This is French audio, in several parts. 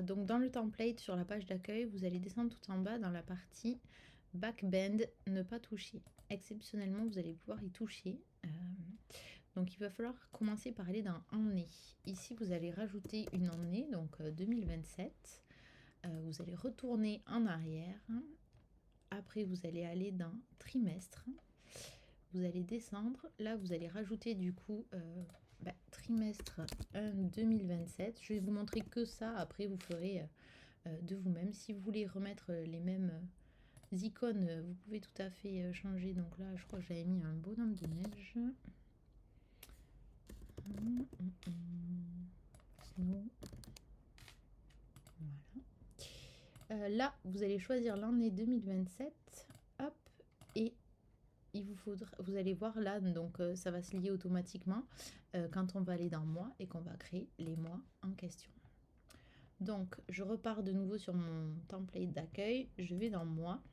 Donc dans le template sur la page d'accueil, vous allez descendre tout en bas dans la partie backbend, ne pas toucher. Exceptionnellement, vous allez pouvoir y toucher. Donc il va falloir commencer par aller dans année. Ici, vous allez rajouter une année, donc 2027. Vous allez retourner en arrière. Après, vous allez aller dans trimestre. Vous allez descendre. Là, vous allez rajouter du coup trimestre 1 2027. Je vais vous montrer que ça. Après, vous ferez de vous-même. Si vous voulez remettre les mêmes icônes, vous pouvez tout à fait changer. Donc là, je crois que j'avais mis un bonhomme de neige. Snow. Voilà. Là, vous allez choisir l'année 2027. Hop. Et il vous faudra, vous allez voir là, donc ça va se lier automatiquement quand on va aller dans mois et qu'on va créer les mois en question. Donc, je repars de nouveau sur mon template d'accueil. Je vais dans mois.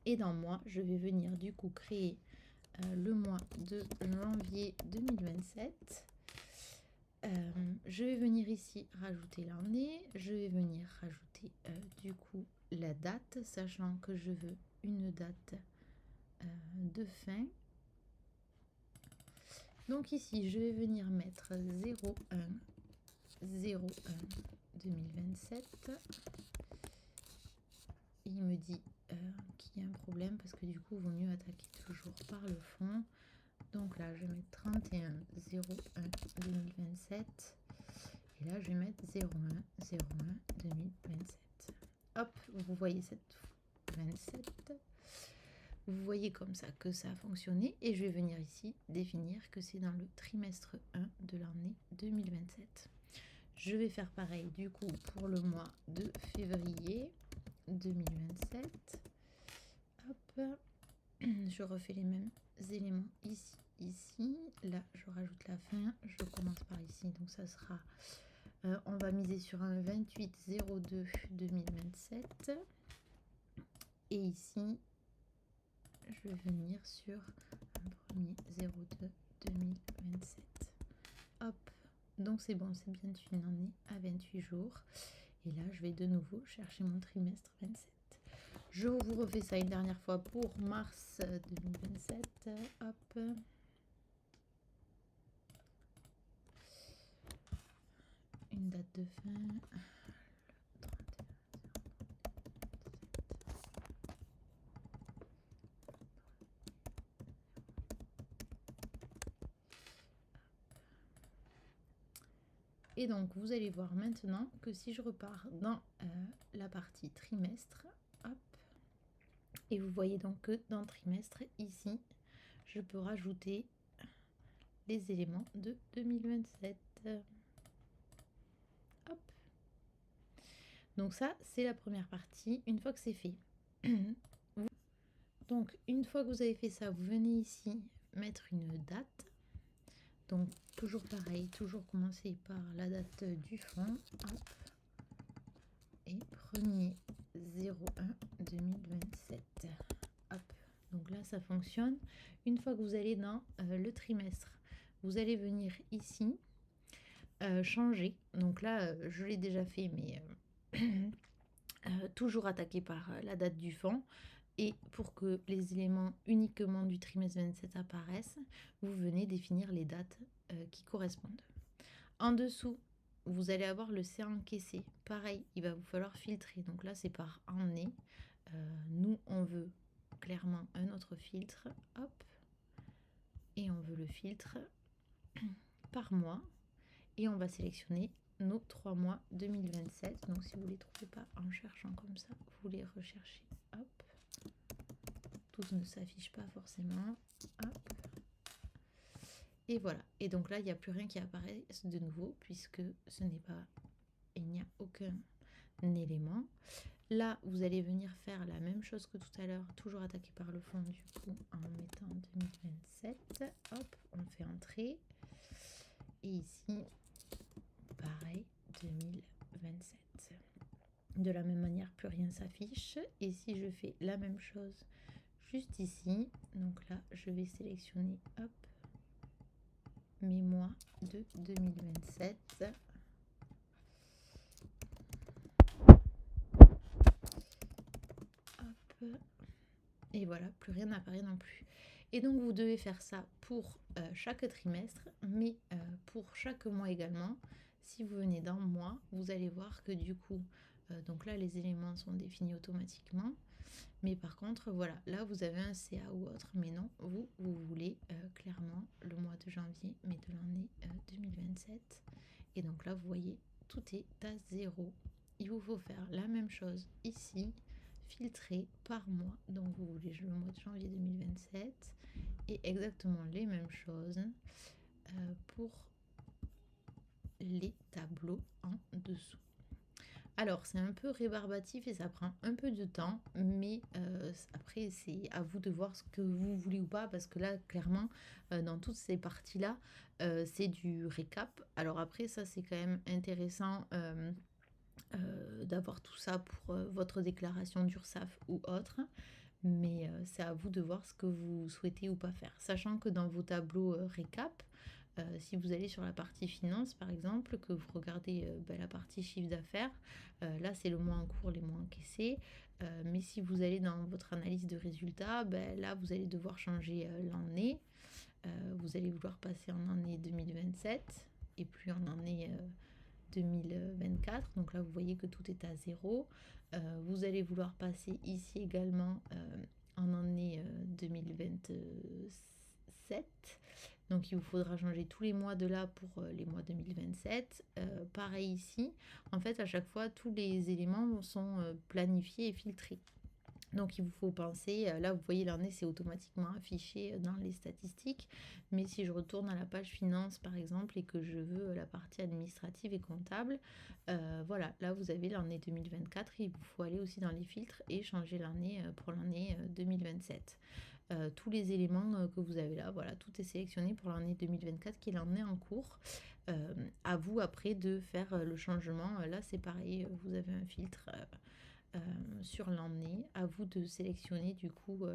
Et dans mois, je vais venir du coup créer le mois de janvier 2027. Je vais venir ici rajouter l'année. Je vais venir rajouter du coup la date, sachant que je veux une date de fin. Donc ici, je vais venir mettre 01 01 2027. Il me dit qu'il y a un problème parce que du coup, il vaut mieux attaquer toujours par le fond. Donc là, je vais mettre 31 01 2027. Et là, je vais mettre 01 01 2027. Hop, vous voyez cette 27. Vous voyez comme ça que ça a fonctionné. Et je vais venir ici définir que c'est dans le trimestre 1 de l'année 2027. Je vais faire pareil du coup pour le mois de février 2027. Hop, je refais les mêmes éléments ici, ici. Là, je rajoute la fin. Je commence par ici. Donc ça sera, on va miser sur un 28-02 2027. Et ici, je vais venir sur un 1er 02 2027. Hop, donc c'est bon, c'est bien une année à 28 jours. Et là, je vais de nouveau chercher mon trimestre 27. Je vous refais ça une dernière fois pour mars 2027. Hop. Une date de fin. Et donc, vous allez voir maintenant que si je repars dans la partie trimestre, hop, et vous voyez donc que dans trimestre, ici, je peux rajouter les éléments de 2027. Hop. Donc ça, c'est la première partie. Une fois que c'est fait, donc une fois que vous avez fait ça, vous venez ici mettre une date. Donc toujours pareil, toujours commencer par la date du fond. Hop. Et 1er 01 2027. Hop. Donc là, ça fonctionne. Une fois que vous allez dans le trimestre, vous allez venir ici, changer. Donc là, je l'ai déjà fait, mais toujours attaqué par la date du fond. Et pour que les éléments uniquement du trimestre 27 apparaissent, vous venez définir les dates qui correspondent. En dessous, vous allez avoir le C encaissé. Pareil, il va vous falloir filtrer. Donc là, c'est par année. Nous, on veut clairement un autre filtre. Hop. Et on veut le filtre par mois. Et on va sélectionner nos 3 mois 2027. Donc si vous ne les trouvez pas en cherchant comme ça, vous les recherchez. Hop. Tous ne s'affichent pas forcément. Hop. Et voilà. Et donc là, il n'y a plus rien qui apparaît de nouveau puisque ce n'est pas... Il n'y a aucun élément. Là, vous allez venir faire la même chose que tout à l'heure, toujours attaquer par le fond du coup en mettant 2027. Hop, on fait entrer. Et ici, pareil, 2027. De la même manière, plus rien s'affiche. Et si je fais la même chose juste ici, donc là, je vais sélectionner, hop, mes mois de 2027. Et voilà, plus rien n'apparaît non plus. Et donc vous devez faire ça pour chaque trimestre, mais pour chaque mois également. Si vous venez d'un mois, vous allez voir que du coup, donc là les éléments sont définis automatiquement. Mais par contre, voilà, là vous avez un CA ou autre, mais non, vous voulez clairement le mois de janvier, mais de l'année 2027. Et donc là, vous voyez, tout est à zéro. Il vous faut faire la même chose ici, filtrer par mois. Donc vous voulez le mois de janvier 2027 et exactement les mêmes choses pour les tableaux en dessous. Alors, c'est un peu rébarbatif et ça prend un peu de temps, mais après, c'est à vous de voir ce que vous voulez ou pas, parce que là, clairement, dans toutes ces parties-là, c'est du récap. Alors après, ça, c'est quand même intéressant d'avoir tout ça pour votre déclaration d'URSSAF ou autre, mais c'est à vous de voir ce que vous souhaitez ou pas faire. Sachant que dans vos tableaux récap, si vous allez sur la partie finance par exemple, que vous regardez la partie chiffre d'affaires, là c'est le mois en cours, les mois encaissés. Mais si vous allez dans votre analyse de résultats, là vous allez devoir changer l'année. Vous allez vouloir passer en année 2027 et plus en année 2024. Donc là vous voyez que tout est à zéro. Vous allez vouloir passer ici également en année 2027. Donc il vous faudra changer tous les mois de là pour les mois 2027. Pareil ici. En fait, à chaque fois, tous les éléments sont planifiés et filtrés. Donc il vous faut penser, là vous voyez l'année c'est automatiquement affiché dans les statistiques, mais si je retourne à la page finance par exemple et que je veux la partie administrative et comptable, voilà, là vous avez l'année 2024, il vous faut aller aussi dans les filtres et changer l'année pour l'année 2027. Tous les éléments que vous avez là, voilà, tout est sélectionné pour l'année 2024 qui est l'année en cours. À vous après de faire le changement, là c'est pareil, vous avez un filtre sur l'année, à vous de sélectionner du coup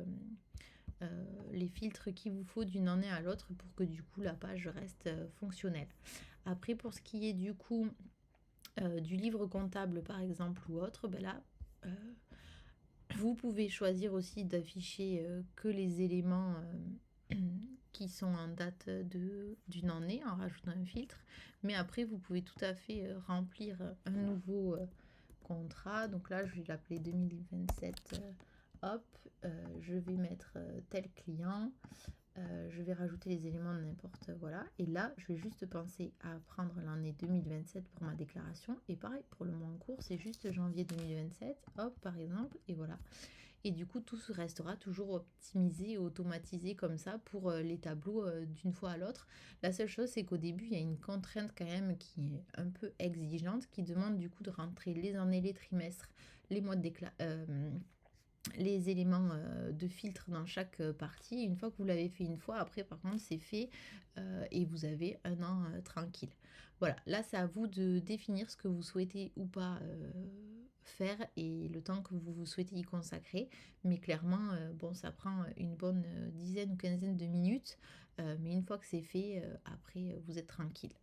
les filtres qu'il vous faut d'une année à l'autre pour que du coup la page reste fonctionnelle. Après pour ce qui est du coup du livre comptable par exemple ou autre, là vous pouvez choisir aussi d'afficher que les éléments qui sont en date d'une année en rajoutant un filtre, mais après vous pouvez tout à fait remplir un nouveau contrat. Donc là je vais l'appeler 2027, hop, je vais mettre tel client, je vais rajouter les éléments de n'importe, voilà, et là je vais juste penser à prendre l'année 2027 pour ma déclaration, et pareil pour le mois en cours c'est juste janvier 2027, hop par exemple, et voilà. Et du coup, tout restera toujours optimisé et automatisé comme ça pour les tableaux d'une fois à l'autre. La seule chose, c'est qu'au début, il y a une contrainte quand même qui est un peu exigeante, qui demande du coup de rentrer les années, les trimestres, les mois de les éléments de filtre dans chaque partie. Une fois que vous l'avez fait une fois, après par contre c'est fait et vous avez un an tranquille. Voilà, là c'est à vous de définir ce que vous souhaitez ou pas faire et le temps que vous souhaitez y consacrer. Mais clairement, bon, ça prend une bonne dizaine ou quinzaine de minutes. Mais une fois que c'est fait, après vous êtes tranquille.